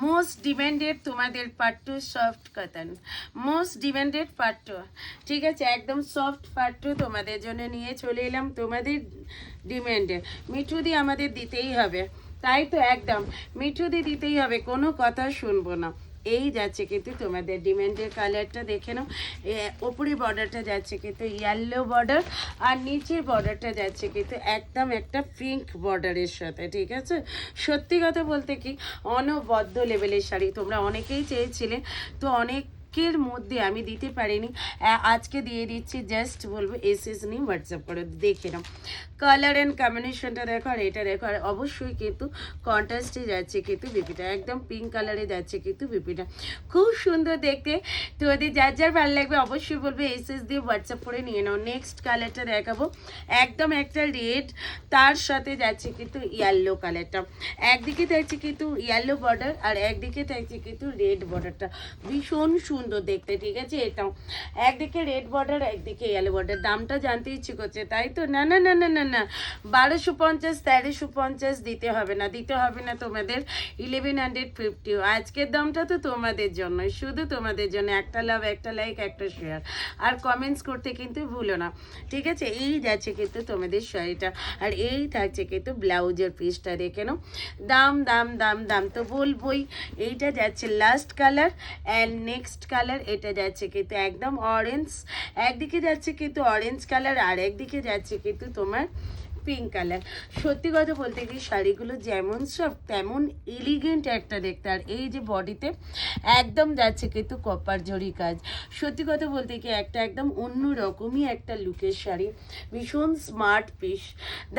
Most demanded তোমাদের pattu soft cotton, most demanded pattu, ঠিক আছে, একদম সফট পাট্টু তোমাদের জন্য নিয়ে চলে এলাম। তোমাদের ডিমান্ডে মিঠুদি আমাদের দিতেই হবে, তাই তো একদম মিঠুদি দিতেই হবে, কোনো কথা শুনবো না। এই যাচ্ছে কিন্তু তোমাদের ডিমান্ডের কালারটা দেখে নাও। ওপরের বর্ডারটা যাচ্ছে কিন্তু ইয়েলো বর্ডার, আর নিচের বর্ডারটা যাচ্ছে কিন্তু একদম একটা পিঙ্ক বর্ডারের সাথে, ঠিক আছে। সত্যি কথা বলতে কি অনবদ্য লেভেলের শাড়ি তোমরা অনেকেই চেয়েছিলে, তো অনেকের মধ্যে আমি দিতে পারিনি, আজকে দিয়ে দিচ্ছি। জাস্ট বলবো এসএস নিয়ে হোয়াটসঅ্যাপ করে দেখে নাও। কালার অ্যান্ড কম্বিনেশনটা দেখো, আর এটা দেখো, আর অবশ্যই কিন্তু কন্ট্রাস্টে যাচ্ছে কিন্তু বিপিটা, একদম পিঙ্ক কালারে যাচ্ছে কিন্তু বিপিটা, খুব সুন্দর দেখতে। তো ওদের যার যার ভালো লাগবে অবশ্যই বলবে এসএস দিয়ে হোয়াটসঅ্যাপ করে নিয়ে নাও। নেক্সট কালারটা দেখাবো, একদম একটা রেড, তার সাথে যাচ্ছে কিন্তু ইয়েলো কালারটা, একদিকে থাকছে কিন্তু ইয়েলো বর্ডার আর একদিকে থাকছে কিন্তু রেড বর্ডারটা, ভীষণ সুন্দর দেখতে, ঠিক আছে। এটাও একদিকে রেড বর্ডার একদিকে ইয়েলো বর্ডার। দামটা জানতে ইচ্ছে করছে, তাই তো? না না না না না না, 1250 1350 দিতে হবে না, দিতে হবে না তোমাদের 1150। আজকের দামটা তো তোমাদের জন্য, শুধু তোমাদের জন্য। একটা লাভ, একটা লাইক, একটা শেয়ার, আর কমেন্টস করতে কিন্তু ভুলো না, ঠিক আছে। এই যাচ্ছে কিন্তু তোমাদের শাড়িটা, আর এই থাকছে কিন্তু ব্লাউজের পিসটা, দেখে নাও। দাম দাম দাম দাম তো বলবোই। এইটা যাচ্ছে last colour and next colour, এটা যাচ্ছে কিন্তু একদম অরেঞ্জ, একদিকে যাচ্ছে কিন্তু অরেঞ্জ কালার আর একদিকে যাচ্ছে কিন্তু তোমার পিঙ্ক কালার। সত্যি কথা বলতে কি শাড়িগুলো যেমন সব তেমন এলিগেন্ট একটা দেখতে, আর এই যে বডিতে একদম যাচ্ছে কিন্তু কপার জরি কাজ। সত্যি কথা বলতে কি একটা একদম অন্য রকমই একটা লুকের শাড়ি, ভীষণ স্মার্ট পিস।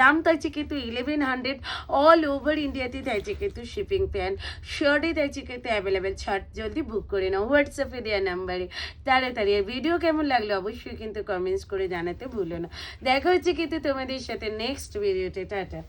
দাম থাকছে কিন্তু 1100, অল ওভার ইন্ডিয়াতে থাকছে কিন্তু শিপিং প্যান, শার্টে থাকছে কিন্তু অ্যাভেলেবেল। ছাড় জলদি বুক করে নাও হোয়াটসঅ্যাপে দেওয়া নাম্বারে তাড়াতাড়ি। আর ভিডিও কেমন লাগলো অবশ্যই কিন্তু কমেন্টস করে জানাতে ভুলো না। দেখা হচ্ছে কিন্তু তোমাদের সাথে নেক্সট ভিডিওতে। টাটা।